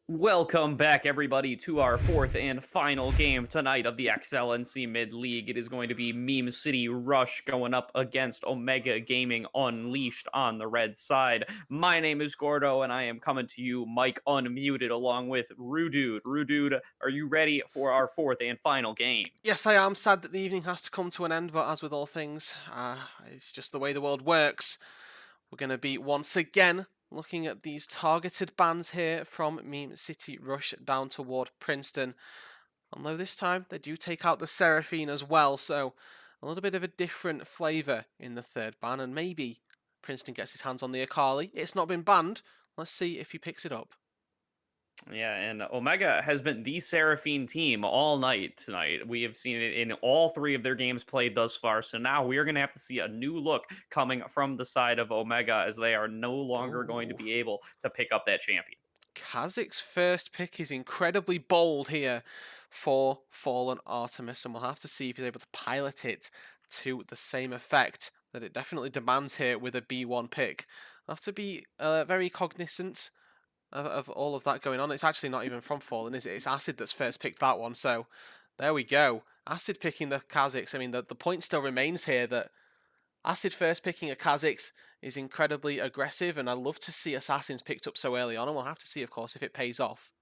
Welcome back, everybody, to our fourth and final game tonight of the XLNC Mid League. It is going to be Meme City Rush going up against Omega Gaming Unleashed on the red side. My name is Gordo, and I am coming to you, mic unmuted, along with Rudude. Rudude, are you ready for our fourth and final game? Yes, I am sad that the evening has to come to an end, but as with all things, it's just the way the world works. We're going to be once again looking at these targeted bans here from Meme City Rush down toward Princeton. Although this time they do take out the Seraphine as well, so a little bit of a different flavour in the third ban, and maybe Princeton gets his hands on the Akali. It's not been banned. Let's see if he picks it up. Yeah, and Omega has been the Seraphine team all night tonight. We have seen it in all three of their games played thus far. So now we are going to have to see a new look coming from the side of Omega as they are no longer going to Oh. be able to pick up that champion. Kazik's first pick is incredibly bold here for Fallen Artemis, and we'll have to see if he's able to pilot it to the same effect that it definitely demands here with a B1 pick. I'll have to be very cognizant of all of that going on. It's actually not even from Fallen, is it? It's Acid that's first picked that one, so there we go. Acid picking the Kaziks. I mean, the point still remains here that Acid first picking a Kha'Zix is incredibly aggressive, and I love to see Assassins picked up so early on, and we'll have to see, of course, if it pays off.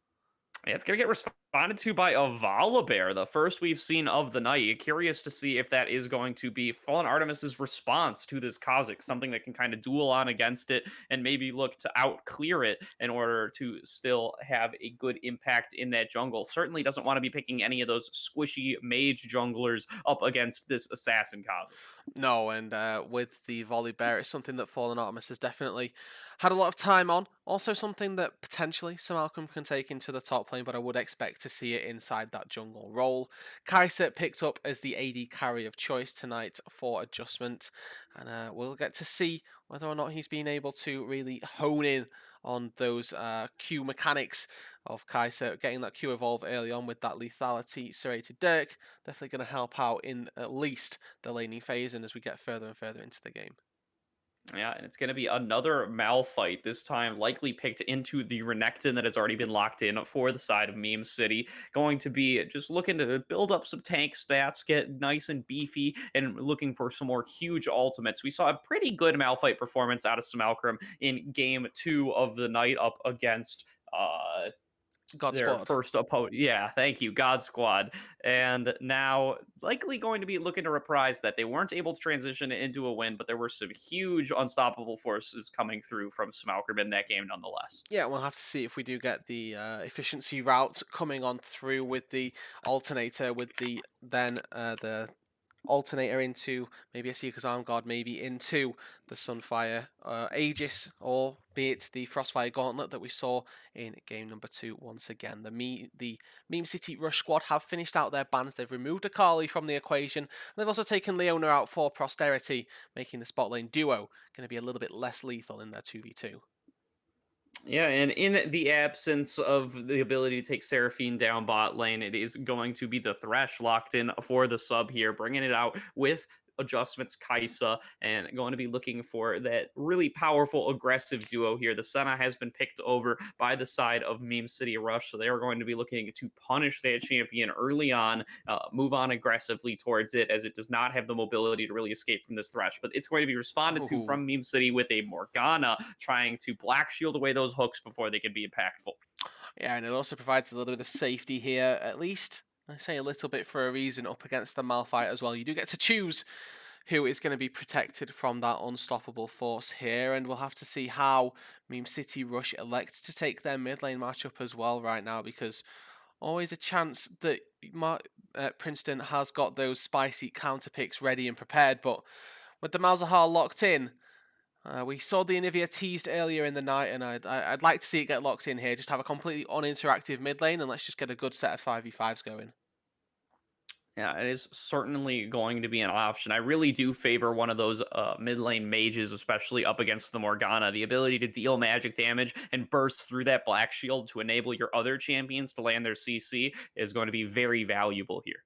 Yeah, it's going to get responded to by a Volibear, the first we've seen of the night. Curious to see if that is going to be Fallen Artemis's response to this Kha'Zix, something that can kind of duel on against it and maybe look to out clear it in order to still have a good impact in that jungle. Certainly doesn't want to be picking any of those squishy mage junglers up against this assassin Kha'Zix. No, and with the volley bear, it's something that Fallen Artemis has definitely had a lot of time on. Also, something that potentially Sir Malcolm can take into the top lane, but I would expect to see it inside that jungle role. Kaiser picked up as the AD carry of choice tonight for adjustment, and we'll get to see whether or not he's been able to really hone in on those Q mechanics of Kaiser, getting that Q evolve early on with that lethality serrated Dirk. Definitely going to help out in at least the laning phase and as we get further and further into the game. Yeah, and it's going to be another Malphite, this time likely picked into the Renekton that has already been locked in for the side of Meme City. Going to be just looking to build up some tank stats, get nice and beefy, and looking for some more huge ultimates. We saw a pretty good Malphite performance out of Smalkram in game two of the night up against God their Squad. first opponent. Yeah, thank you, God Squad. And now likely going to be looking to reprise that. They weren't able to transition it into a win, but there were some huge unstoppable forces coming through from Smalkerb in that game nonetheless. Yeah, we'll have to see if we do get the efficiency route coming on through with the alternator, with the alternator into maybe a Seeker's Arm Guard, maybe into the Sunfire Aegis, or be it the Frostfire Gauntlet that we saw in game number 2 once again. The Meme City Rush squad have finished out their bans. They've removed Akali from the equation, and they've also taken Leona out for Posterity, making the spot lane duo going to be a little bit less lethal in their 2v2. Yeah, and in the absence of the ability to take Seraphine down bot lane, it is going to be the Thresh locked in for the sub here, bringing it out with adjustments Kaisa, and going to be looking for that really powerful aggressive duo here. The Senna has been picked over by the side of Meme City Rush, so they are going to be looking to punish that champion early on, move on aggressively towards it, as it does not have the mobility to really escape from this Thresh. But it's going to be responded to Ooh. from Meme City with a Morgana trying to black shield away those hooks before they can be impactful. Yeah, and it also provides a little bit of safety here, at least. I say a little bit for a reason up against the Malphite as well. You do get to choose who is going to be protected from that unstoppable force here, and we'll have to see how Meme City Rush elects to take their mid lane matchup as well right now, because always a chance that Princeton has got those spicy counter picks ready and prepared, but with the Malzahar locked in, we saw the Anivia teased earlier in the night, and I'd like to see it get locked in here. Just have a completely uninteractive mid lane, and let's just get a good set of 5v5s going. Yeah, it is certainly going to be an option. I really do favor one of those mid lane mages, especially up against the Morgana. The ability to deal magic damage and burst through that black shield to enable your other champions to land their CC is going to be very valuable here.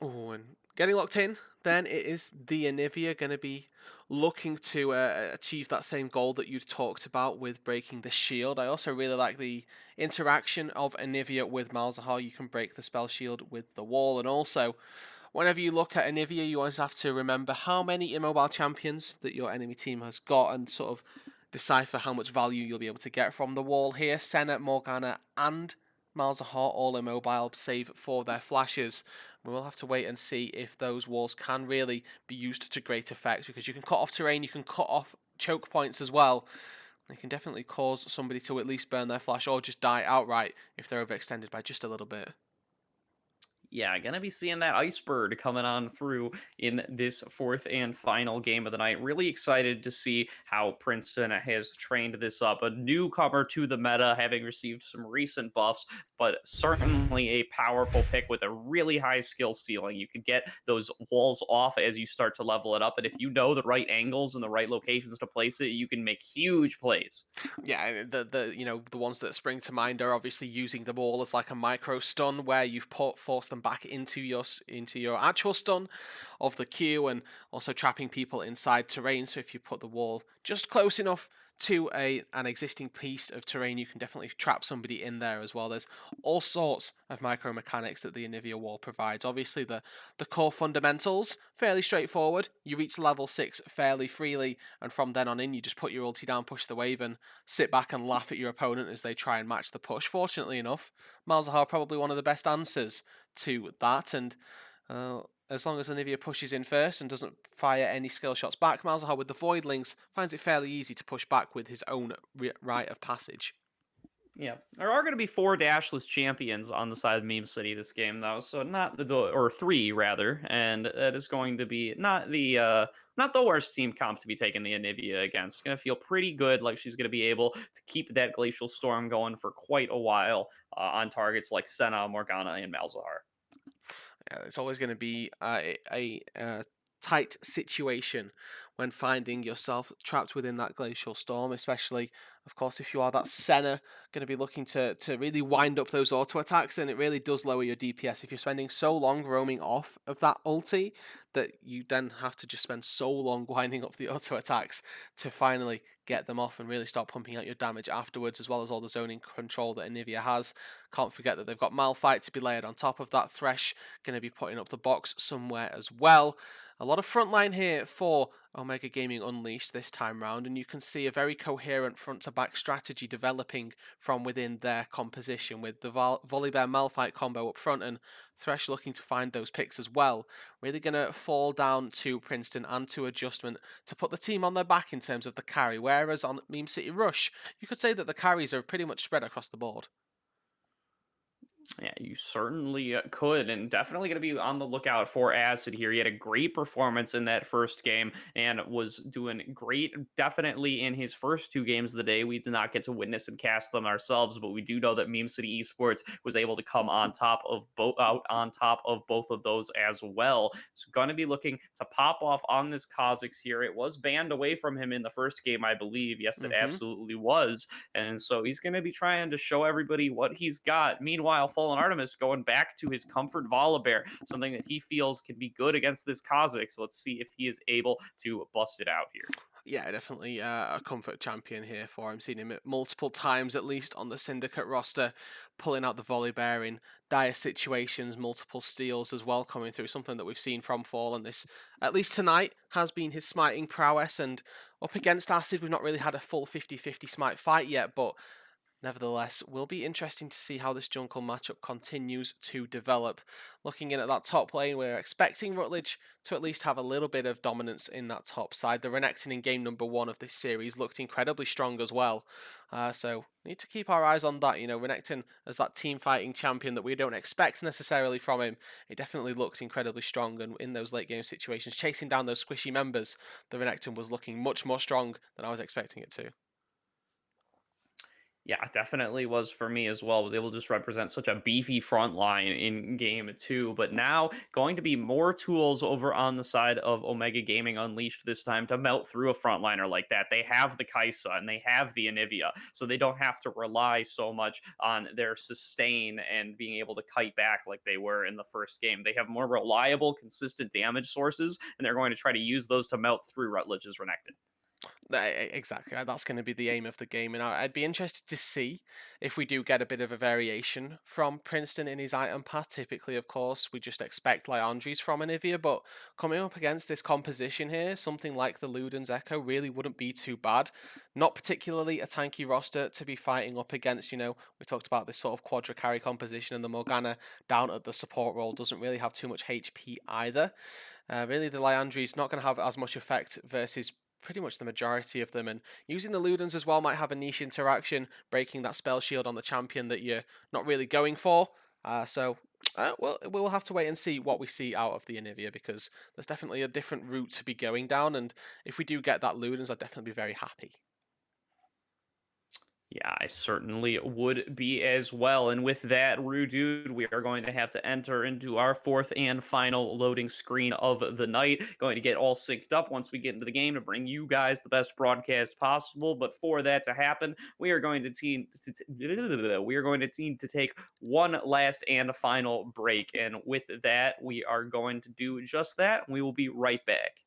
Oh, and getting locked in, then it is the Anivia going to be looking to achieve that same goal that you talked about with breaking the shield. I also really like the interaction of Anivia with Malzahar. You can break the spell shield with the wall, and also whenever you look at Anivia, you always have to remember how many immobile champions that your enemy team has got and sort of decipher how much value you'll be able to get from the wall here. Senna, Morgana, and Malzahar all immobile, save for their flashes. We will have to wait and see if those walls can really be used to great effect, because you can cut off terrain, you can cut off choke points as well. They can definitely cause somebody to at least burn their flash or just die outright if they're overextended by just a little bit. Yeah, gonna be seeing that Icebird coming on through in this fourth and final game of the night. Really excited to see how Princeton has trained this up. A newcomer to the meta, having received some recent buffs, but certainly a powerful pick with a really high skill ceiling. You could get those walls off as you start to level it up, and if you know the right angles and the right locations to place it, you can make huge plays. Yeah, the ones that spring to mind are obviously using the wall as like a micro stun, where you've forced them back into your actual stun of the queue, and also trapping people inside terrain. So if you put the wall just close enough to an existing piece of terrain, you can definitely trap somebody in there as well. There's all sorts of micro mechanics that the Anivia wall provides. Obviously, the core fundamentals fairly straightforward. You reach level 6 fairly freely, and from then on in, you just put your ulti down, push the wave, and sit back and laugh at your opponent as they try and match the push. Fortunately enough, Malzahar probably one of the best answers to that, and uh, as long as Anivia pushes in first and doesn't fire any skill shots back, Malzahar with the Voidlings finds it fairly easy to push back with his own rite of passage. Yeah, there are going to be four dashless champions on the side of Meme City this game, though. So not the or three rather, and that is going to be not the worst team comp to be taking the Anivia against. Going to feel pretty good, like she's going to be able to keep that Glacial Storm going for quite a while on targets like Senna, Morgana, and Malzahar. It's always going to be a tight situation when finding yourself trapped within that glacial storm, especially, of course, if you are that Senna, going to be looking to really wind up those auto attacks, and it really does lower your DPS if you're spending so long roaming off of that ulti that you then have to just spend so long winding up the auto attacks to finally get them off and really start pumping out your damage afterwards, as well as all the zoning control that Anivia has. Can't forget that they've got Malphite to be layered on top of that. Thresh going to be putting up the box somewhere as well. A lot of frontline here for Omega Gaming Unleashed this time round, and you can see a very coherent front to back strategy developing from within their composition, with the Volibear Malphite combo up front and Thresh looking to find those picks as well. Really going to fall down to Princeton and to Adjustment to put the team on their back in terms of the carry, whereas on Meme City Rush, you could say that the carries are pretty much spread across the board. Yeah, you certainly could, and definitely going to be on the lookout for Acid here. He had a great performance in that first game and was doing great, definitely in his first two games of the day. We did not get to witness and cast them ourselves, but we do know that Meme City Esports was able to come on top of both of those as well. So, going to be looking to pop off on this Kha'Zix here. It was banned away from him in the first game, I believe. Yes, it Hmm. absolutely was, and so he's going to be trying to show everybody what he's got. Meanwhile, Fallen Artemis going back to his comfort Volibear, something that he feels can be good against this Kha'Zix. So let's see if he is able to bust it out here. Yeah, definitely a comfort champion here for him. Seen him multiple times at least on the Syndicate roster, pulling out the volley bear in dire situations, multiple steals as well coming through. Something that we've seen from Fallen this, at least tonight, has been his smiting prowess. And up against Acid, we've not really had a full 50-50 smite fight yet, but nevertheless, will be interesting to see how this jungle matchup continues to develop. Looking in at that top lane, we're expecting Rutledge to at least have a little bit of dominance in that top side. The Renekton in game number 1 of this series looked incredibly strong as well. So need to keep our eyes on that. You know, Renekton as that team fighting champion that we don't expect necessarily from him. It definitely looked incredibly strong, and in those late game situations, chasing down those squishy members, the Renekton was looking much more strong than I was expecting it to. Yeah, definitely was for me as well. Was able to just represent such a beefy front line in game two. But now going to be more tools over on the side of Omega Gaming Unleashed this time to melt through a frontliner like that. They have the Kaisa and they have the Anivia, so they don't have to rely so much on their sustain and being able to kite back like they were in the first game. They have more reliable, consistent damage sources, and they're going to try to use those to melt through Rutledge's Renekton. Exactly. That's going to be the aim of the game, and I'd be interested to see if we do get a bit of a variation from Princeton in his item path. Typically, of course, we just expect Liandry's from Anivia, but coming up against this composition here, something like the Luden's Echo really wouldn't be too bad. Not particularly a tanky roster to be fighting up against. We talked about this sort of quadra carry composition, and the Morgana down at the support role doesn't really have too much HP either. Really, the Liandry's not going to have as much effect versus pretty much the majority of them. And using the Ludens as well might have a niche interaction, breaking that spell shield on the champion that you're not really going for. Well, we'll have to wait and see what we see out of the Anivia, because there's definitely a different route to be going down. And if we do get that Ludens, I'd definitely be very happy. Yeah, I certainly would be as well. And with that, Rude, we are going to have to enter into our fourth and final loading screen of the night. Going to get all synced up once we get into the game to bring you guys the best broadcast possible. But for that to happen, we are going to need to take one last and final break. And with that, we are going to do just that. We will be right back.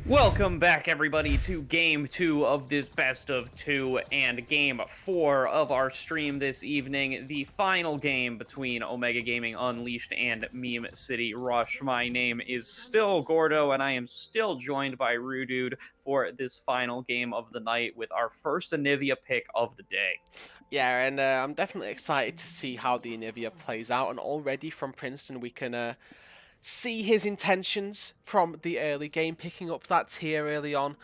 Welcome back, everybody, to game two of this best of two and game four of our stream this evening. The final game between Omega Gaming Unleashed and Meme City Rush. My name is still Gordo, and I am still joined by Rudude for this final game of the night with our first Anivia pick of the day. Yeah, and I'm definitely excited to see how the Anivia plays out. And already from Princeton, we can see his intentions from the early game, picking up that tier early on.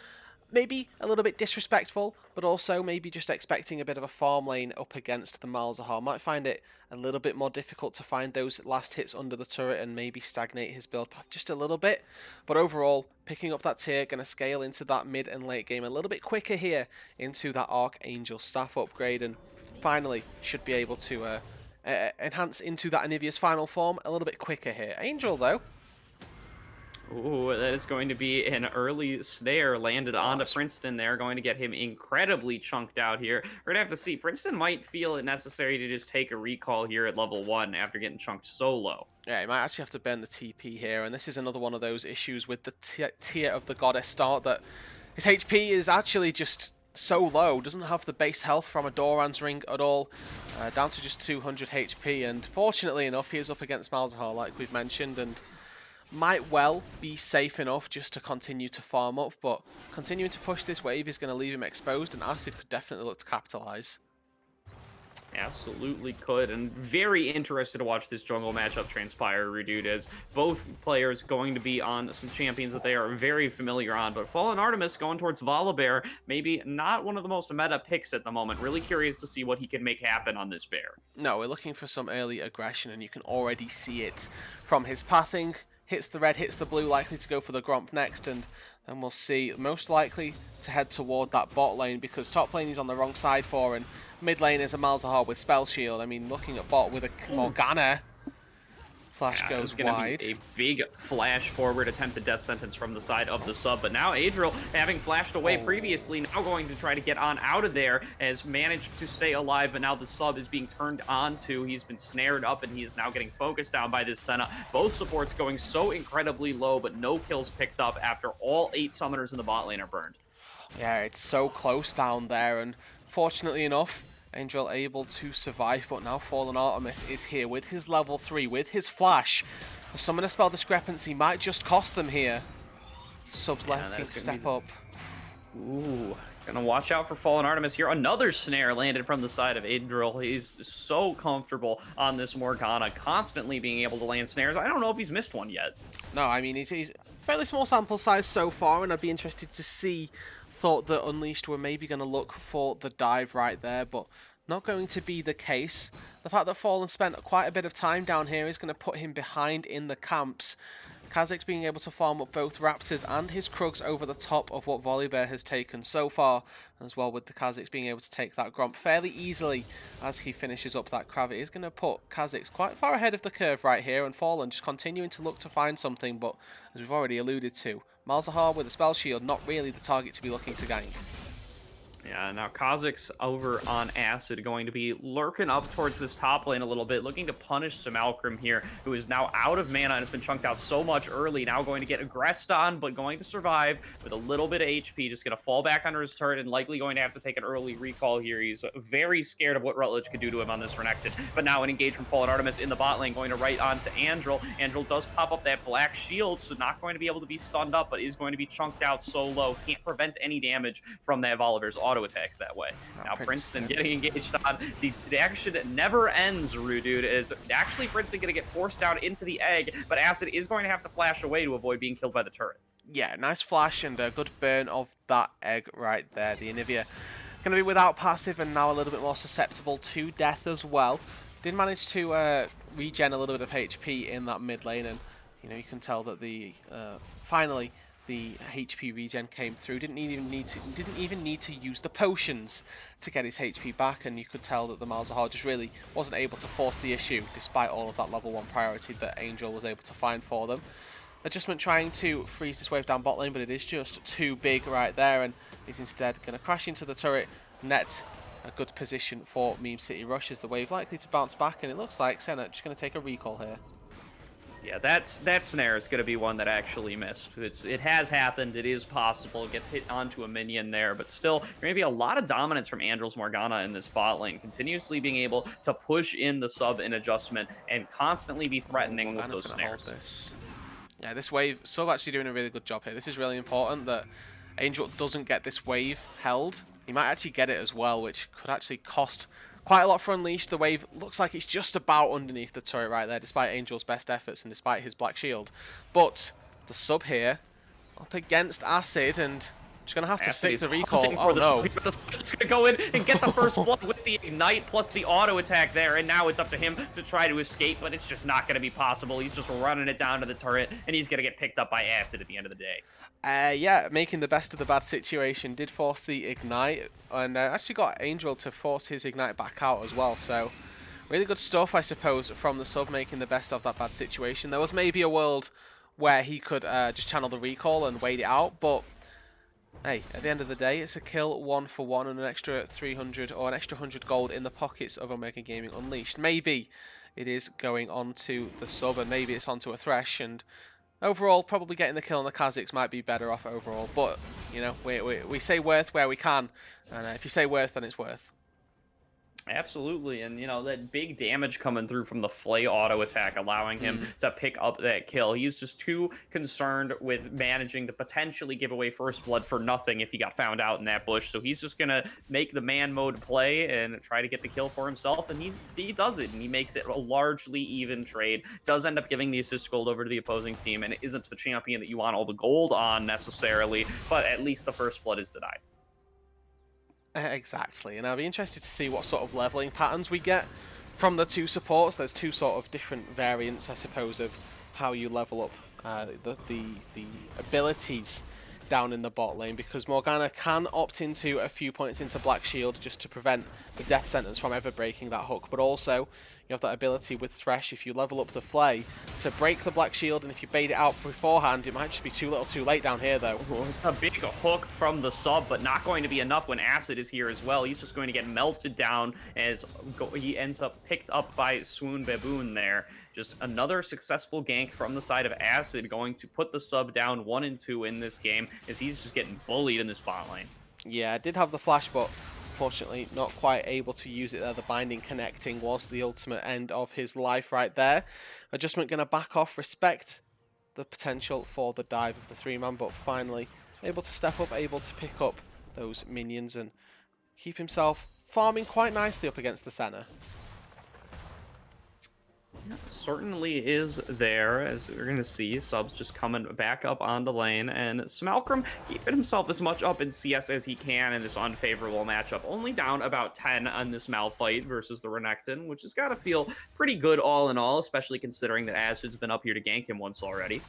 maybe a little bit disrespectful, but also maybe just expecting a bit of a farm lane up against the Malzahar. Might find it a little bit more difficult to find those last hits under the turret and maybe stagnate his build path just a little bit. But overall, picking up that tier, going to scale into that mid and late game a little bit quicker here into that Archangel staff upgrade, and finally should be able to enhance into that Anivia's final form a little bit quicker here. Angel, though, Ooh, that is going to be an early snare landed oh, onto that's Princeton there, going to get him incredibly chunked out here. We're going to have to see. Princeton might feel it necessary to just take a recall here at level 1 after getting chunked so low. yeah, he might actually have to burn the TP here, and this is another one of those issues with the tier of the Goddess start, that his HP is actually just so low, doesn't have the base health from a Doran's ring at all, down to just 200 HP, and fortunately enough, he is up against Malzahar, like we've mentioned, and might well be safe enough just to continue to farm up, but continuing to push this wave is going to leave him exposed, and Acid could definitely look to capitalize. Absolutely could, and very interested to watch this jungle matchup transpire, Redude, as both players going to be on some champions that they are very familiar on, but Fallen Artemis going towards Volibear, maybe not one of the most meta picks at the moment. Really curious to see what he can make happen on this bear. No, we're looking for some early aggression, and you can already see it from his pathing. Hits the red, hits the blue, likely to go for the Gromp next, and then we'll see most likely to head toward that bot lane, because top lane he's on the wrong side for, and mid lane is a Malzahar with Spell Shield. I mean, looking at bot with a Morgana. Flash goes wide. Be a big flash forward attempted death sentence from the side of the sub, but now Adriel, having flashed away previously, now going to try to get on out of there, has managed to stay alive, but now the sub is being turned onto. He's been snared up, and he is now getting focused down by this Senna. Both supports going so incredibly low, but no kills picked up after all 8 summoners in the bot lane are burned. Yeah, it's so close down there, and fortunately enough, Angel able to survive, but now Fallen Artemis is here with his level 3, with his flash. The summoner spell discrepancy might just cost them here. Subs left to step up. Ooh, gonna watch out for Fallen Artemis here. Another snare landed from the side of Adriel. He's so comfortable on this Morgana, constantly being able to land snares. I don't know if he's missed one yet. No, I mean, he's fairly small sample size so far, and I'd be interested to see. Thought that Unleashed were maybe going to look for the dive right there, but not going to be the case. The fact that Fallen spent quite a bit of time down here is going to put him behind in the camps. Kha'Zix being able to farm up both Raptors and his Krugs over the top of what Volibear has taken so far, as well with the Kha'Zix being able to take that Gromp fairly easily as he finishes up that Krav. It is going to put Kha'Zix quite far ahead of the curve right here, and Fallen just continuing to look to find something, but as we've already alluded to, Malzahar with a spell shield, not really the target to be looking to gank. Yeah, now Kha'Zix over on Acid going to be lurking up towards this top lane a little bit, looking to punish Simulacrum here, who is now out of mana and has been chunked out so much early. Now going to get aggressed on, but going to survive with a little bit of HP. Just going to fall back under his turret and likely going to have to take an early recall here. He's very scared of what Rutledge could do to him on this Renekton. But now an engage from Fallen Artemis in the bot lane, going to right onto Andrel. Andrel does pop up that black shield, so not going to be able to be stunned up, but is going to be chunked out so low. Can't prevent any damage from that Volibear's auto attacks that way. Now Princeton getting engaged on. The action never ends, Rudude, is actually Princeton going to get forced out into the egg, but Acid is going to have to flash away to avoid being killed by the turret. Yeah, nice flash and a good burn of that egg right there. The Anivia going to be without passive and now a little bit more susceptible to death as well. Did manage to regen a little bit of HP in that mid lane, and you can tell that the finally the HP regen came through. Didn't even need to use the potions to get his HP back, and you could tell that the Malzahar just really wasn't able to force the issue despite all of that level 1 priority that Angel was able to find for them. Adjustment trying to freeze this wave down bot lane, but it is just too big right there, and he's instead going to crash into the turret. Net a good position for Meme City Rush as the wave likely to bounce back, and it looks like Senna just going to take a recall here. Yeah, that snare is going to be one that actually missed. It has happened. It is possible. It gets hit onto a minion there, but still, there may be a lot of dominance from Andrel's Morgana in this bot lane, continuously being able to push in the sub in adjustment and constantly be threatening with those snares. Yeah, this wave, sub actually doing a really good job here. This is really important that Angel doesn't get this wave held. He might actually get it as well, which could actually cost quite a lot for Unleashed. The wave looks like it's just about underneath the turret right there, despite Angel's best efforts and despite his black shield. But the sub here, up against Acid, and Just going to have to Acid stick is the recall. hunting Oh for the no. sweep, but the Swift's just gonna go in and get the first blood with the ignite plus the auto attack there, and now it's up to him to try to escape, but it's just not gonna be possible. He's just running it down to the turret, and he's gonna get picked up by Acid at the end of the day. Yeah, making the best of the bad situation, did force the ignite, and actually got Angel to force his ignite back out as well, so really good stuff, I suppose, from the sub, making the best of that bad situation. There was maybe a world where he could just channel the recall and wait it out, but hey, at the end of the day, it's a kill 1-for-1 and an extra 300 or an extra 100 gold in the pockets of Omega Gaming Unleashed. Maybe it is going on to the sub, and maybe it's onto a Thresh, and overall, probably getting the kill on the Kazakhs might be better off overall. But, you know, we say worth where we can. And if you say worth, then it's worth. Absolutely, and you know that big damage coming through from the Flay auto attack, allowing him to pick up that kill. He's just too concerned with managing to potentially give away first blood for nothing if he got found out in that bush. So he's just gonna make the man mode play and try to get the kill for himself, and he does it, and he makes it a largely even trade. Does end up giving the assist gold over to the opposing team, and it isn't the champion that you want all the gold on necessarily, but at least the first blood is denied. Exactly, and I'll be interested to see what sort of leveling patterns we get from the two supports. There's two sort of different variants, I suppose, of how you level up the abilities down in the bot lane, because Morgana can opt into a few points into Black Shield just to prevent the death sentence from ever breaking that hook, but also you have that ability with Thresh, if you level up the Flay, to break the Black Shield, and if you bait it out beforehand, it might just be too little too late down here though. Well, it's a big hook from the sub, but not going to be enough when Acid is here as well. He's just going to get melted down as he ends up picked up by Swoon Baboon there. Just another successful gank from the side of Acid, going to put the sub down 1 and 2 in this game, as he's just getting bullied in this bot lane. Yeah, I did have the flash, but unfortunately not quite able to use it there. The binding connecting was the ultimate end of his life right there. Adjustment going to back off, respect the potential for the dive of the 3-man, but finally able to step up, able to pick up those minions and keep himself farming quite nicely up against the center. Certainly is there, as we're going to see. Subs just coming back up onto lane, and Smalcrum keeping himself as much up in CS as he can in this unfavorable matchup. Only down about 10 on this Malphite versus the Renekton, which has got to feel pretty good all in all, especially considering that Acid's been up here to gank him once already.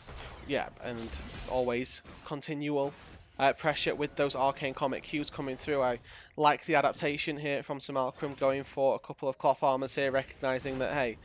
Yeah, and always continual pressure with those Arcane Comet Qs coming through. I like the adaptation here from Smalcrum, going for a couple of cloth armors here, recognizing that, hey,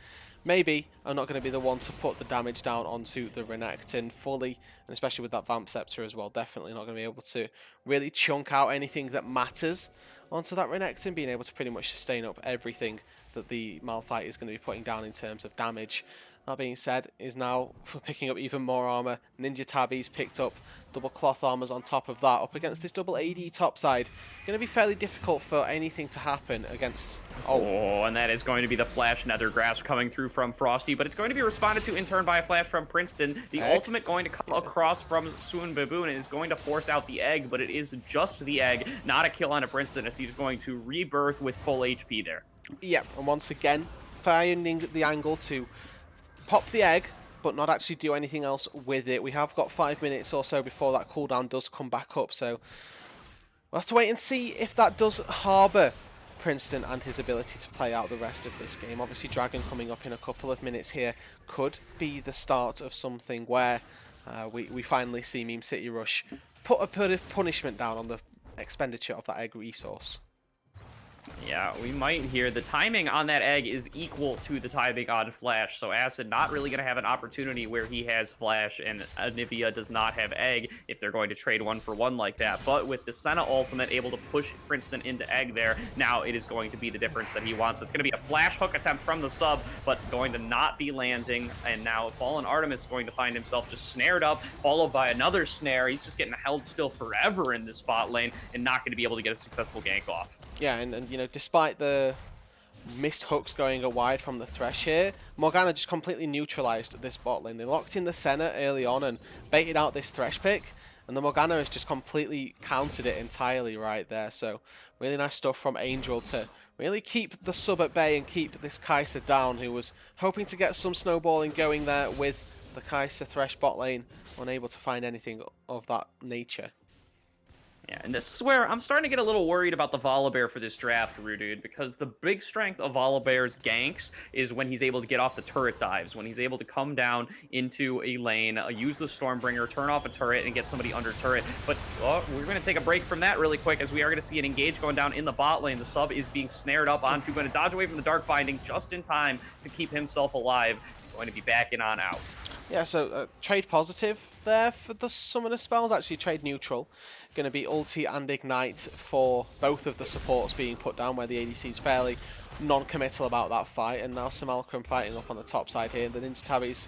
maybe I'm not going to be the one to put the damage down onto the Renekton fully, and especially with that Vamp Scepter as well, definitely not going to be able to really chunk out anything that matters onto that Renekton, being able to pretty much sustain up everything that the Malphite is going to be putting down in terms of damage. That being said, is now for picking up even more armor. Ninja Tabby's picked up double cloth armors on top of that, up against this double AD topside. Going to be fairly difficult for anything to happen against... Oh, and that is going to be the Flash Nether Grasp coming through from Frosty, but it's going to be responded to in turn by a Flash from Princeton. The ultimate going to come across from Swoon Baboon is going to force out the egg, but it is just the egg, not a kill on a Princeton, as he's going to rebirth with full HP there. Yeah, and once again, finding the angle to pop the egg, but not actually do anything else with it. We have got 5 minutes or so before that cooldown does come back up, so we'll have to wait and see if that does harbour Princeton and his ability to play out the rest of this game. Obviously, Dragon coming up in a couple of minutes here could be the start of something where we finally see Meme City Rush put a bit of punishment down on the expenditure of that egg resource. Yeah, we might hear the timing on that egg is equal to the timing on Flash, so Acid not really going to have an opportunity where he has Flash and Anivia does not have egg if they're going to trade 1 for 1 like that. But with the Senna ultimate able to push Princeton into egg there, now it is going to be the difference that he wants. It's going to be a Flash hook attempt from the sub, but going to not be landing, and now Fallen Artemis going to find himself just snared up, followed by another snare. He's just getting held still forever in this bot lane and not going to be able to get a successful gank off. Yeah, and you know, despite the missed hooks going wide from the Thresh here, Morgana just completely neutralized this bot lane. They locked in the Senna early on and baited out this Thresh pick, and the Morgana has just completely countered it entirely right there. So really nice stuff from Angel to really keep the sub at bay and keep this Kai'Sa down, who was hoping to get some snowballing going there with the Kai'Sa Thresh bot lane, unable to find anything of that nature. Yeah, and this is where I'm starting to get a little worried about the Volibear for this draft, Rudude, because the big strength of Volibear's ganks is when he's able to get off the turret dives, when he's able to come down into a lane, use the Stormbringer, turn off a turret, and get somebody under turret. But we're going to take a break from that really quick, as we are going to see an engage going down in the bot lane. The sub is being snared up onto, going to dodge away from the Dark Binding just in time to keep himself alive. Going to be backing on out. Yeah, so trade positive there for the summoner spells. Actually, trade neutral. Going to be ulti and ignite for both of the supports being put down, where the ADC is fairly non-committal about that fight. And now Samalkram fighting up on the top side here. The Ninja Tabby's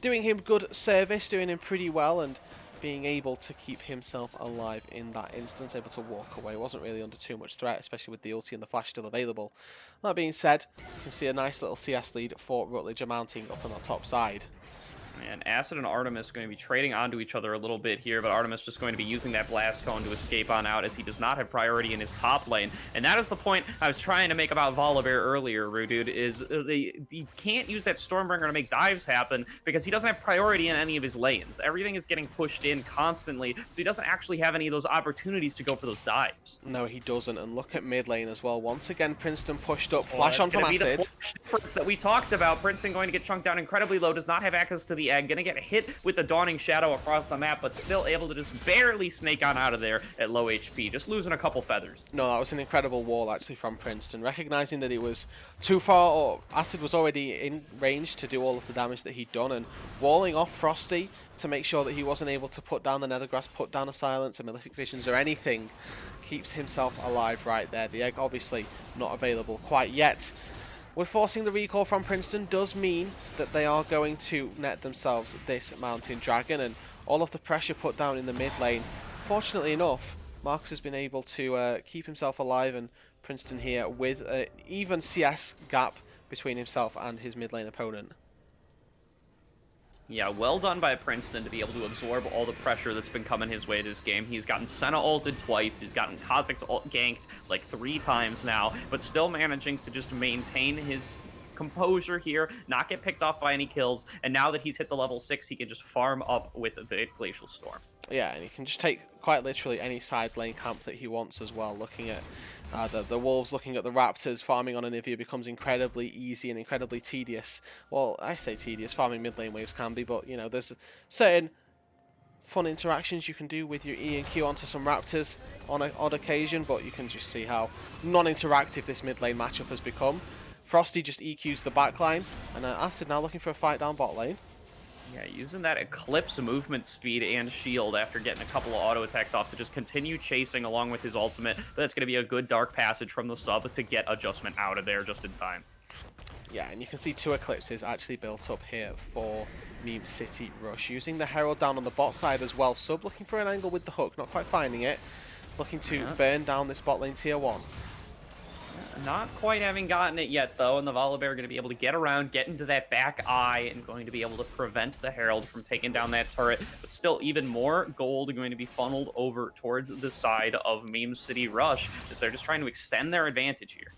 doing him good service, doing him pretty well, and being able to keep himself alive in that instance, able to walk away. Wasn't really under too much threat, especially with the ulti and the flash still available. That being said, you can see a nice little CS lead for Rutledge mounting up on the top side. And Acid and Artemis going to be trading onto each other a little bit here, but Artemis just going to be using that Blast Cone to escape on out, as he does not have priority in his top lane. And that is the point I was trying to make about Volibear earlier, Rudude, is he can't use that Stormbringer to make dives happen because he doesn't have priority in any of his lanes. Everything is getting pushed in constantly, so he doesn't actually have any of those opportunities to go for those dives. No, he doesn't. And look at mid lane as well. Once again, Princeton pushed up. Flash on from Acid. The flash difference that we talked about. Princeton going to get chunked down incredibly low, does not have access to the egg, going to get hit with the Dawning Shadow across the map, but still able to just barely snake on out of there at low HP, just losing a couple feathers. No, that was an incredible wall actually from Princeton, recognizing that it was too far, or Acid was already in range to do all of the damage that he'd done, and walling off Frosty to make sure that he wasn't able to put down the Nethergrass, put down a Silence, a Malefic Visions, or anything, keeps himself alive right there. The egg obviously not available quite yet. We're forcing the recall from Princeton does mean that they are going to net themselves this Mountain Dragon, and all of the pressure put down in the mid lane. Fortunately enough, Marcus has been able to keep himself alive, and Princeton here with an even CS gap between himself and his mid lane opponent. Yeah, well done by Princeton to be able to absorb all the pressure that's been coming his way this game. He's gotten Senna ulted twice, he's gotten Kha'Zix ganked like 3 times now, but still managing to just maintain his composure here, not get picked off by any kills, and now that he's hit the level 6, he can just farm up with the Glacial Storm. Yeah, and he can just take quite literally any side lane camp that he wants as well. Looking at the Wolves, looking at the Raptors, farming on Anivia becomes incredibly easy and incredibly tedious. Well, I say tedious, farming mid lane waves can be, but you know, there's certain fun interactions you can do with your E and Q onto some Raptors on an odd occasion, but you can just see how non-interactive this mid lane matchup has become. Frosty just EQs the backline, and Acid now looking for a fight down bot lane. Yeah, using that Eclipse movement speed and shield after getting a couple of auto attacks off to just continue chasing along with his ultimate. But that's going to be a good dark passage from the sub to get adjustment out of there just in time. Yeah, and you can see 2 Eclipses actually built up here for Meme City Rush. Using the Herald down on the bot side as well. Sub looking for an angle with the hook, not quite finding it. Looking to burn down this bot lane tier 1. Not quite having gotten it yet, though, and the Volibear are going to be able to get around, get into that back eye, and going to be able to prevent the Herald from taking down that turret. But still, even more gold going to be funneled over towards the side of Meme City Rush, as they're just trying to extend their advantage here.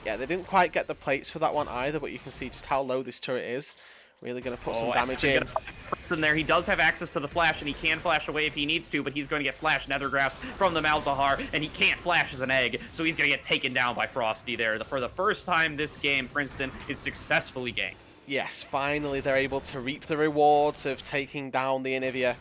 Yeah, they didn't quite get the plates for that one either, but you can see just how low this turret is. Really going to put some damage in. Person there, he does have access to the flash, and he can flash away if he needs to, but he's going to get flash Nethergrasp from the Malzahar, and he can't flash as an egg, so he's going to get taken down by Frosty there. For the first time this game, Princeton is successfully ganked. Yes, finally they're able to reap the rewards of taking down the Anivia.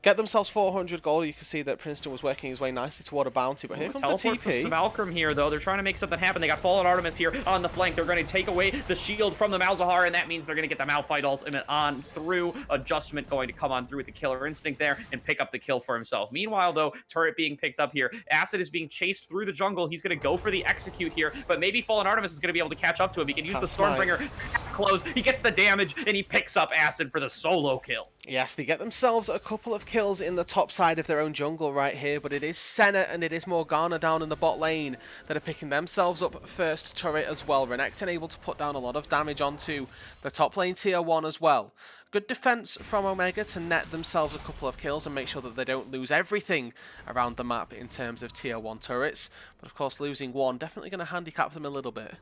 Get themselves 400 gold. You can see that Princeton was working his way nicely toward a bounty, but here comes the TP. For Malcolm here, though. They're trying to make something happen. They got Fallen Artemis here on the flank. They're going to take away the shield from the Malzahar, and that means they're going to get the Malphite ultimate on through. Adjustment going to come on through with the Killer Instinct there and pick up the kill for himself. Meanwhile, though, turret being picked up here. Acid is being chased through the jungle. He's going to go for the execute here, but maybe Fallen Artemis is going to be able to catch up to him. He can use the Stormbringer to close. He gets the damage, and he picks up Acid for the solo kill. Yes, they get themselves a couple of kills in the top side of their own jungle right here, but it is Senna and it is Morgana down in the bot lane that are picking themselves up first turret as well. Renekton able to put down a lot of damage onto the top lane tier 1 as well. Good defense from Omega to net themselves a couple of kills and make sure that they don't lose everything around the map in terms of tier 1 turrets. But of course, losing one definitely going to handicap them a little bit.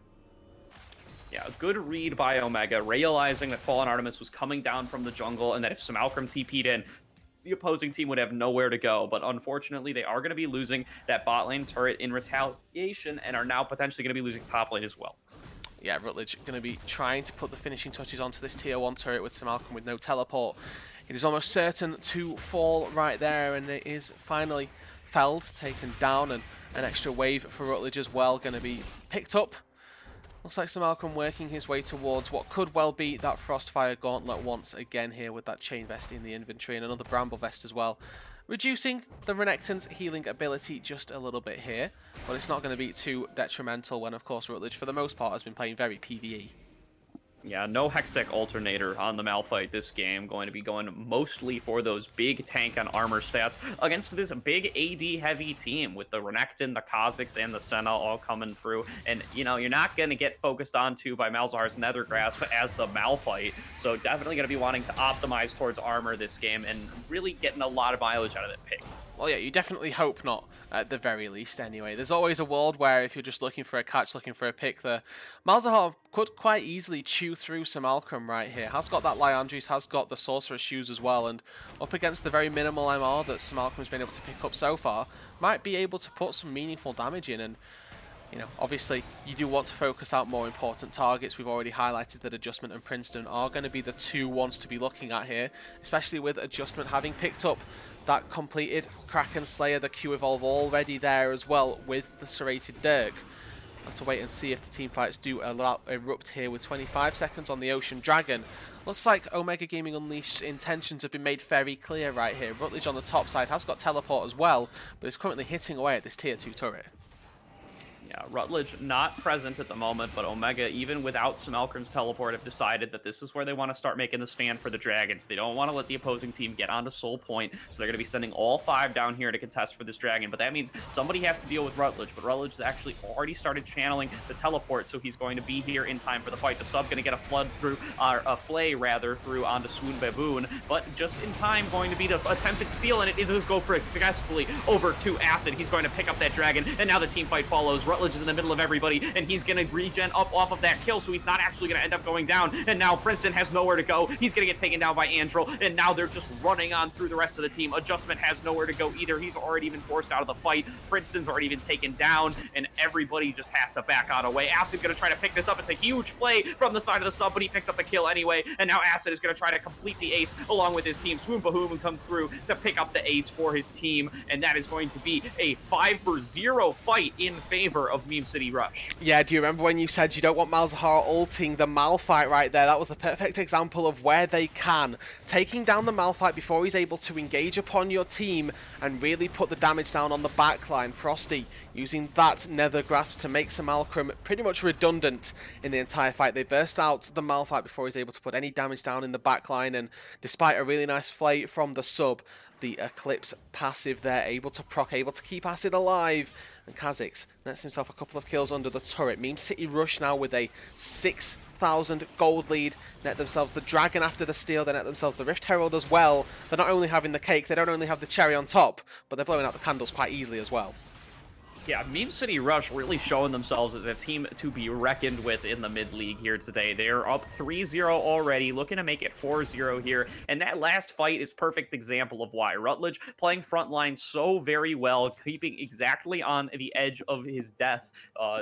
Yeah, a good read by Omega, realizing that Fallen Artemis was coming down from the jungle and that if Samalkram TP'd in, the opposing team would have nowhere to go. But unfortunately, they are going to be losing that bot lane turret in retaliation and are now potentially going to be losing top lane as well. Yeah, Rutledge going to be trying to put the finishing touches onto this tier 1 turret with Malcolm with no teleport. It is almost certain to fall right there, and it is finally felled, taken down, and an extra wave for Rutledge as well going to be picked up. Looks like Malcolm working his way towards what could well be that Frostfire Gauntlet once again here with that Chain Vest in the inventory and another Bramble Vest as well. Reducing the Renekton's healing ability just a little bit here, but it's not going to be too detrimental when, of course, Rutledge, for the most part, has been playing very PvE. Yeah, no Hextech Alternator on the Malphite this game. Going to be going mostly for those big tank and armor stats against this big AD-heavy team with the Renekton, the Kha'Zix, and the Senna all coming through. And, you know, you're not going to get focused onto by Malzahar's Nether Grasp as the Malphite. So definitely going to be wanting to optimize towards armor this game and really getting a lot of mileage out of that pick. Well, yeah, you definitely hope not, at the very least, anyway. There's always a world where if you're just looking for a catch, looking for a pick, the Malzahar could quite easily chew through some Malcolm right here. Has got that Liandry's, has got the Sorcerer's Shoes as well, and up against the very minimal MR that Malcolm's been able to pick up so far, might be able to put some meaningful damage in. And you know, obviously, you do want to focus out more important targets. We've already highlighted that Adjustment and Princeton are going to be the two ones to be looking at here, especially with Adjustment having picked up that completed Kraken Slayer, the Q Evolve already there as well with the Serrated Dirk. Have to wait and see if the team fights do erupt here with 25 seconds on the Ocean Dragon. Looks like Omega Gaming Unleashed's intentions have been made very clear right here. Rutledge on the top side has got teleport as well, but is currently hitting away at this tier 2 turret. Yeah, Rutledge not present at the moment, but Omega, even without Smelkern's teleport, have decided that this is where they want to start making the stand for the Dragons. They don't want to let the opposing team get onto Soul Point, so they're going to be sending all 5 down here to contest for this Dragon. But that means somebody has to deal with Rutledge, but Rutledge has actually already started channeling the teleport, so he's going to be here in time for the fight. The sub going to get a flood through, or a flay rather, through onto Swoon Baboon, but just in time going to be the attempted steal, and it is going to go for successfully over to Acid. He's going to pick up that Dragon, and now the team fight follows. Rutledge is in the middle of everybody, and he's going to regen up off of that kill, so he's not actually going to end up going down. And now Princeton has nowhere to go. He's going to get taken down by Andrel, and now they're just running on through the rest of the team. Adjustment has nowhere to go either. He's already been forced out of the fight. Princeton's already been taken down, and everybody just has to back out away. Acid going to try to pick this up. It's a huge flay from the side of the sub, but he picks up the kill anyway, and now Acid is going to try to complete the ace along with his team. Swoon Bahoom comes through to pick up the ace for his team, and that is going to be a 5-for-0 fight in favor of Meme City Rush. Yeah, do you remember when you said you don't want Malzahar ulting the Malphite right there? That was the perfect example of where they can. Taking down the Malphite before he's able to engage upon your team and really put the damage down on the backline. Frosty using that Nether Grasp to make Sir Malcolm pretty much redundant in the entire fight. They burst out the Malphite before he's able to put any damage down in the backline, and despite a really nice flay from the sub, the Eclipse passive there, able to proc, able to keep Acid alive. And Kha'Zix nets himself a couple of kills under the turret. Meme City Rush now with a 6,000 gold lead. Net themselves the Dragon after the steal. They net themselves the Rift Herald as well. They're not only having the cake, they don't only have the cherry on top, but they're blowing out the candles quite easily as well. Yeah, Meme City Rush really showing themselves as a team to be reckoned with in the mid-league here today. They're up 3-0 already, looking to make it 4-0 here, and that last fight is perfect example of why. Rutledge playing frontline so very well, keeping exactly on the edge of his death,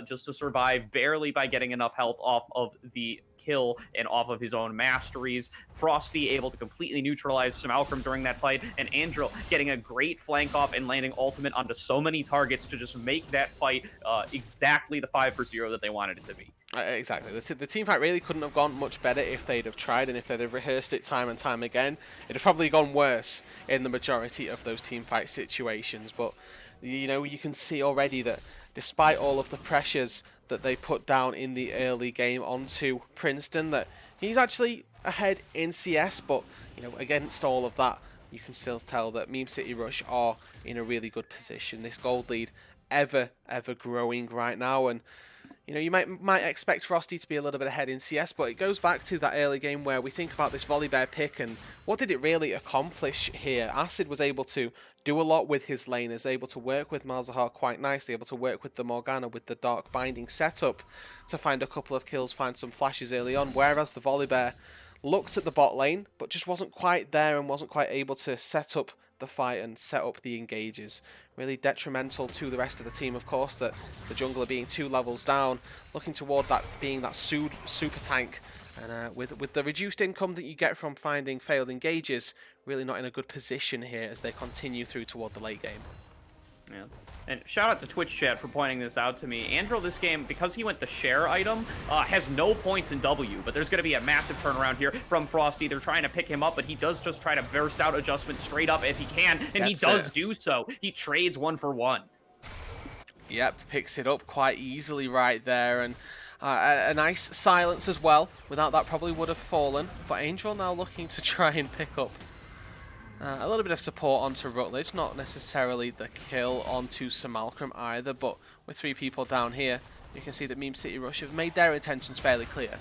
just to survive barely by getting enough health off of the kill and off of his own masteries. Frosty able to completely neutralize Smalcrum during that fight, and Andrel getting a great flank off and landing ultimate onto so many targets to just make that fight exactly the 5-for-0 that they wanted it to be. Exactly. The team fight really couldn't have gone much better if they'd have tried, and if they'd have rehearsed it time and time again. It'd have probably gone worse in the majority of those team fight situations. But, you know, you can see already that despite all of the pressures that they put down in the early game onto Princeton, that he's actually ahead in CS, but, you know, against all of that, you can still tell that Meme City Rush are in a really good position. This gold lead ever growing right now, and you know, you might expect Frosty to be a little bit ahead in CS, but it goes back to that early game where we think about this Volibear pick and what did it really accomplish here. Acid was able to do a lot with his laners, able to work with Malzahar quite nicely, able to work with the Morgana with the Dark Binding setup to find a couple of kills, find some flashes early on, whereas the Volibear looked at the bot lane, but just wasn't quite there and wasn't quite able to set up the fight and set up the engages. Really detrimental to the rest of the team, of course, that the jungler being 2 levels down, looking toward that being that super tank. And with the reduced income that you get from finding failed engages, really not in a good position here as they continue through toward the late game. Yeah. And shout out to Twitch chat for pointing this out to me. Andrew this game, because he went the share item, has no points in W, but there's going to be a massive turnaround here from Frosty. They're trying to pick him up, but he does just try to burst out adjustment straight up if he can, and he does do so. He trades 1 for 1. Yep, picks it up quite easily right there, and a nice silence as well. Without that, probably would have fallen. But Angel now looking to try and pick up a little bit of support onto Rutledge, not necessarily the kill onto Samalcrum either, but with 3 people down here, you can see that Meme City Rush have made their intentions fairly clear.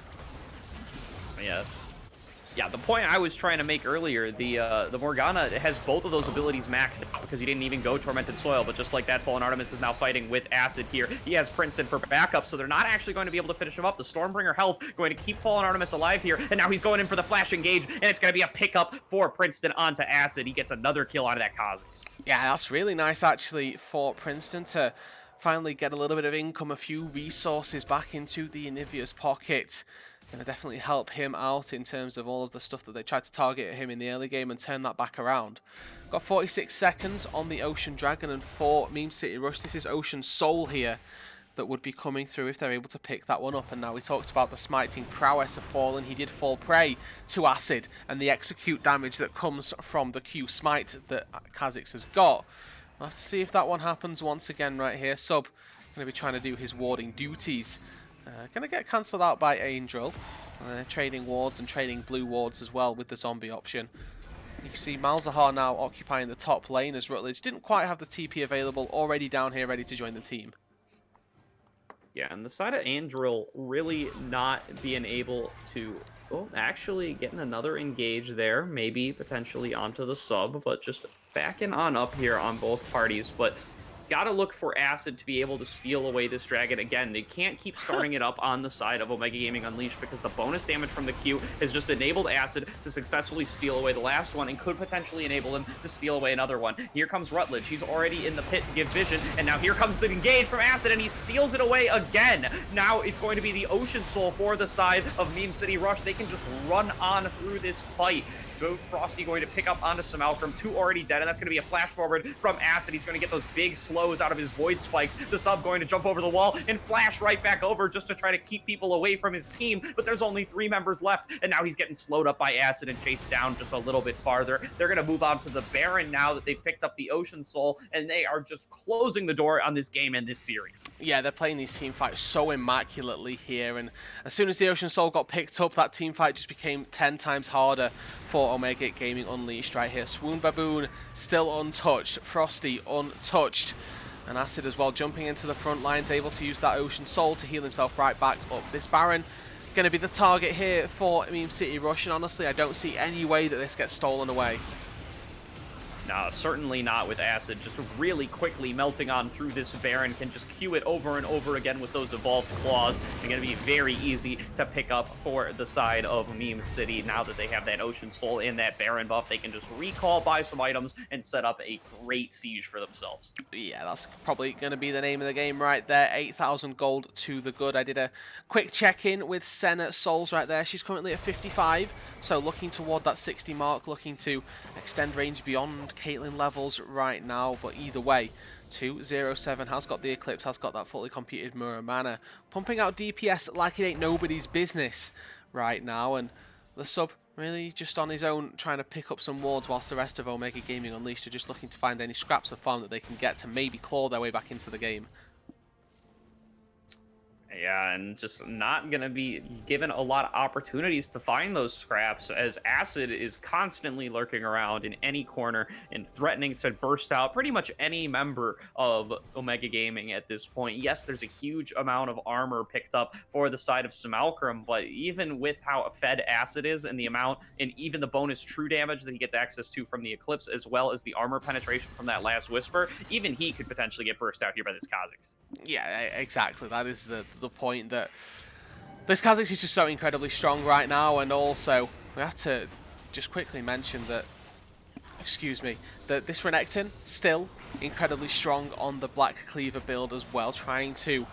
Yeah, the point I was trying to make earlier, the Morgana has both of those abilities maxed out because he didn't even go Tormented Soil, but just like that, Fallen Artemis is now fighting with Acid here. He has Princeton for backup, so they're not actually going to be able to finish him up. The Stormbringer health going to keep Fallen Artemis alive here, and now he's going in for the Flash Engage, and it's going to be a pickup for Princeton onto Acid. He gets another kill onto that Kha'Zix. Yeah, that's really nice actually for Princeton to finally get a little bit of income, a few resources back into the Anivia's pocket. Going to definitely help him out in terms of all of the stuff that they tried to target at him in the early game and turn that back around. Got 46 seconds on the Ocean Dragon and 4 Meme City Rush. This is Ocean Soul here that would be coming through if they're able to pick that one up. And now we talked about the smiting prowess of Fallen. He did fall prey to Acid and the execute damage that comes from the Q smite that Kha'Zix has got. We'll have to see if that one happens once again right here. Sub going to be trying to do his warding duties. Going to get cancelled out by Angel. Trading wards and trading blue wards as well with the zombie option. You can see Malzahar now occupying the top lane as Rutledge didn't quite have the TP available, already down here ready to join the team. Yeah, and the side of Andril really not being able to... Oh, actually getting another engage there, maybe potentially onto the sub, but just backing on up here on both parties. But gotta look for Acid to be able to steal away this dragon again. They can't keep starting it up on the side of Omega Gaming Unleashed because the bonus damage from the Q has just enabled Acid to successfully steal away the last one and could potentially enable him to steal away another one. Here comes Rutledge. He's already in the pit to give vision, and now here comes the engage from Acid, and he steals it away again. Now it's going to be the Ocean Soul for the side of Meme City Rush. They can just run on through this fight. So Frosty going to pick up onto Samalcrum, 2 already dead, and that's going to be a flash forward from Acid. He's going to get those big slows out of his Void Spikes. The sub going to jump over the wall and flash right back over just to try to keep people away from his team, but there's only 3 members left, and now he's getting slowed up by Acid and chased down just a little bit farther. They're going to move on to the Baron now that they've picked up the Ocean Soul, and they are just closing the door on this game and this series. Yeah, they're playing these team fights so immaculately here, and as soon as the Ocean Soul got picked up, that team fight just became 10 times harder for Omega Gaming Unleashed right here. Swoon Baboon still untouched, Frosty untouched, and Acid as well jumping into the front lines, able to use that Ocean Soul to heal himself right back up. This Baron going to be the target here for Meme City Rush, and honestly I don't see any way that this gets stolen away. No, certainly not with Acid. Just really quickly melting on through this Baron, can just queue it over and over again with those evolved claws. They're going to be very easy to pick up for the side of Meme City. Now that they have that Ocean Soul and that Baron buff, they can just recall, buy some items, and set up a great siege for themselves. Yeah, that's probably going to be the name of the game right there. 8,000 gold to the good. I did a quick check-in with Senna Souls right there. She's currently at 55, so looking toward that 60 mark, looking to extend range beyond Caitlyn levels right now, but either way, 207 has got the Eclipse, has got that fully computed Mirror Mana, pumping out DPS like it ain't nobody's business right now, and the sub really just on his own trying to pick up some wards whilst the rest of Omega Gaming Unleashed are just looking to find any scraps of farm that they can get to maybe claw their way back into the game. Yeah, and just not going to be given a lot of opportunities to find those scraps, as Acid is constantly lurking around in any corner and threatening to burst out pretty much any member of Omega Gaming at this point. Yes, there's a huge amount of armor picked up for the side of Samalcrum, but even with how fed Acid is and the amount and even the bonus true damage that he gets access to from the Eclipse, as well as the armor penetration from that last Whisper, even he could potentially get burst out here by this Kha'Zix. Yeah, exactly. That is the point, that this Kha'Zix is just so incredibly strong right now, and also We have to just quickly mention that, excuse me, that this Renekton still incredibly strong on the Black Cleaver build as well, trying to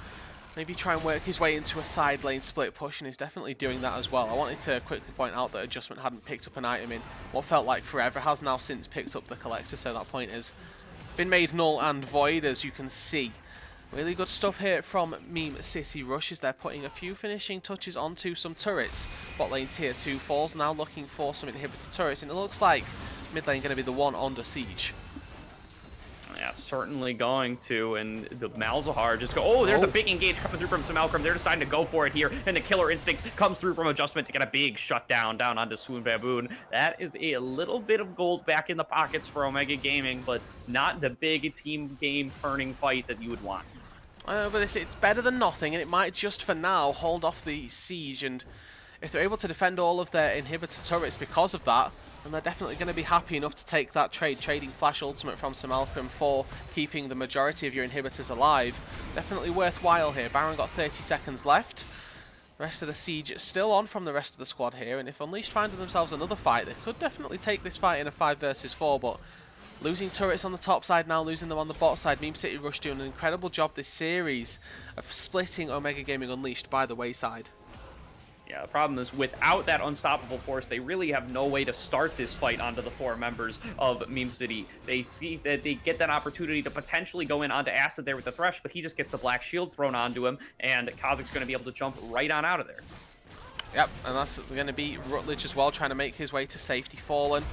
maybe try and work his way into a side lane split push, and he's definitely doing that as well. I wanted to quickly point out that Adjustment hadn't picked up an item in what felt like forever, has now since picked up the Collector, so that point has been made null and void, as you can see. Really good stuff here from Meme City Rush as they're putting a few finishing touches onto some turrets. Bot lane tier 2 falls, now looking for some inhibitor turrets, and it looks like mid lane going to be the one under siege. Yeah, certainly going to, and the Malzahar just go, oh, there's a big engage coming through from Malcolm. They're deciding to go for it here, and the Killer Instinct comes through from Adjustment to get a big shutdown down onto Swoon Baboon. That is a little bit of gold back in the pockets for Omega Gaming, but not the big team game turning fight that you would want. But it's better than nothing, and it might just for now hold off the siege, and if they're able to defend all of their inhibitor turrets because of that, then they're definitely going to be happy enough to take that trade, trading Flash Ultimate from Malcolm for keeping the majority of your inhibitors alive. Definitely worthwhile here. Baron got 30 seconds left. The rest of the siege still on from the rest of the squad here, and if Unleashed find themselves another fight, they could definitely take this fight in a 5 versus 4, but losing turrets on the top side now, losing them on the bot side. Meme City Rush doing an incredible job this series of splitting Omega Gaming Unleashed by the wayside. Yeah, the problem is without that unstoppable force, they really have no way to start this fight onto the 4 members of Meme City. They see that they get that opportunity to potentially go in onto Acid there with the Thresh, but he just gets the Black Shield thrown onto him, and Kha'Zix's going to be able to jump right on out of there. Yep, and that's going to be Rutledge as well, trying to make his way to safety. Fallen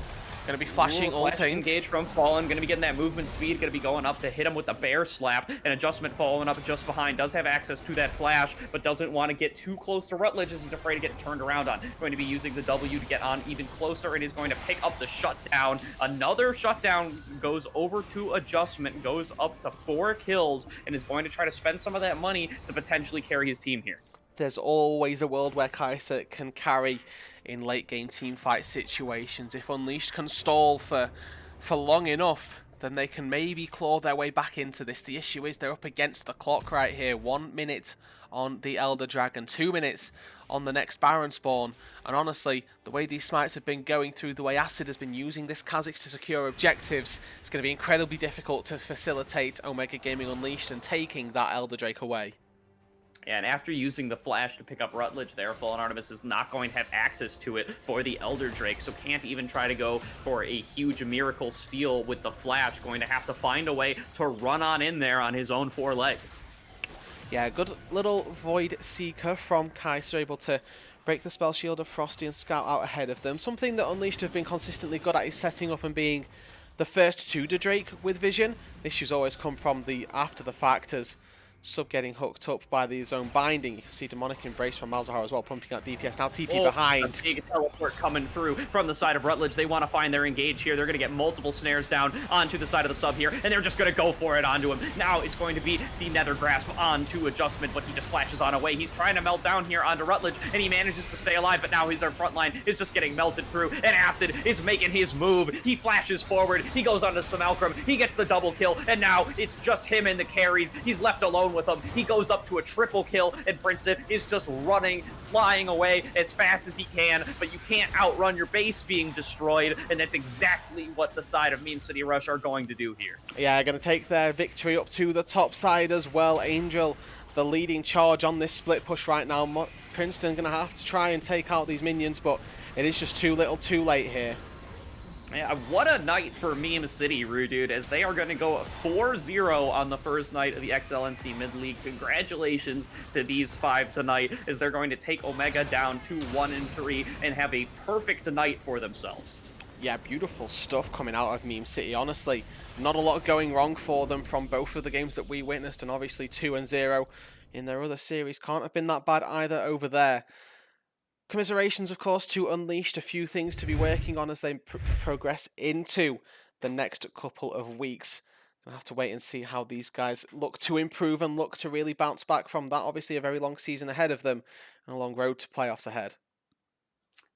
going to be flashing, ulting. Engage from Fallen, going to be getting that movement speed, going to be going up to hit him with the bear slap, and Adjustment following up just behind, does have access to that flash, but doesn't want to get too close to Rutledge as he's afraid of getting turned around on. Going to be using the W to get on even closer, and he's going to pick up the shutdown. Another shutdown goes over to Adjustment, goes up to 4 kills, and is going to try to spend some of that money to potentially carry his team here. There's always a world where Kai'Sa can carry in late game team fight situations. If Unleashed can stall for long enough, then they can maybe claw their way back into this. The issue is they're up against the clock right here. 1 minute on the Elder Dragon, 2 minutes on the next Baron spawn. And honestly, the way these smites have been going through, the way Acid has been using this Kha'Zix to secure objectives, it's going to be incredibly difficult to facilitate Omega Gaming Unleashed and taking that Elder Drake away. And after using the flash to pick up Rutledge there, Fallen Artemis is not going to have access to it for the Elder Drake, so can't even try to go for a huge miracle steal with the flash. Going to have to find a way to run on in there on his own 4 legs. Yeah, good little Void Seeker from Kai'Sa, able to break the spell shield of Frosty and scout out ahead of them. Something that Unleashed have been consistently good at is setting up and being the first to the Drake with vision. The issues always come from the after the fact as Sub getting hooked up by the zone binding. You can see Demonic Embrace from Malzahar as well, pumping out DPS. Now TP behind. A big teleport coming through from the side of Rutledge. They want to find their engage here. They're going to get multiple snares down onto the side of the sub here, and they're just going to go for it onto him. Now it's going to be the Nether Grasp onto Adjustment, but he just flashes on away. He's trying to melt down here onto Rutledge, and he manages to stay alive, but now their front line is just getting melted through, and Acid is making his move. He flashes forward. He goes onto Sammalcrum. He gets the double kill, and now it's just him and the carries. He's left alone with them. He goes up to a triple kill, and Brinson is just running, flying away as fast as he can, but you can't outrun your base being destroyed, and that's exactly what the side of Meme City Rush are going to do here. Yeah, going to take their victory up to the top side as well. Angel, the leading charge on this split push right now. Princeton going to have to try and take out these minions, but it is just too little too late here. Yeah, what a night for Meme City, Dude, as they are going to go 4-0 on the first night of the XLNC Mid-League. Congratulations to these 5 tonight, as they're going to take Omega down to 1-3 and have a perfect night for themselves. Yeah, beautiful stuff coming out of Meme City, honestly. Not a lot going wrong for them from both of the games that we witnessed, and obviously 2-0 in their other series can't have been that bad either over there. Commiserations, of course, to Unleashed. A few things to be working on as they progress into the next couple of weeks. We'll have to wait and see how these guys look to improve and look to really bounce back from that. Obviously, a very long season ahead of them and a long road to playoffs ahead.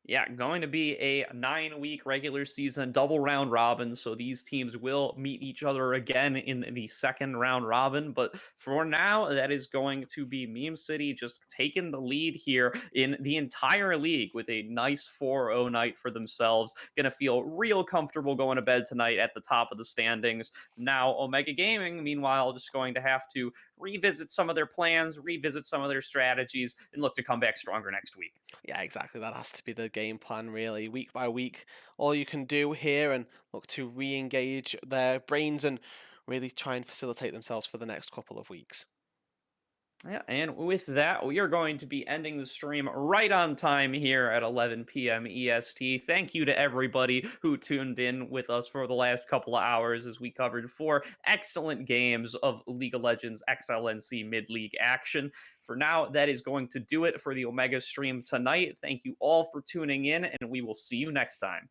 Yeah, going to be a 9-week regular season double round robin. So these teams will meet each other again in the second round robin. But for now, that is going to be Meme City just taking the lead here in the entire league with a nice 4-0 night for themselves. Going to feel real comfortable going to bed tonight at the top of the standings. Now, Omega Gaming, meanwhile, just going to have to revisit some of their plans, revisit some of their strategies, and look to come back stronger next week. Yeah, exactly. That has to be the game plan, really. Week by week, all you can do here and look to re engage their brains and really try and facilitate themselves for the next couple of weeks. Yeah, and with that, we are going to be ending the stream right on time here at 11 p.m. EST. Thank you to everybody who tuned in with us for the last couple of hours as we covered four excellent games of League of Legends XLNC mid league action. For now, that is going to do it for the Omega stream tonight. Thank you all for tuning in, and we will see you next time.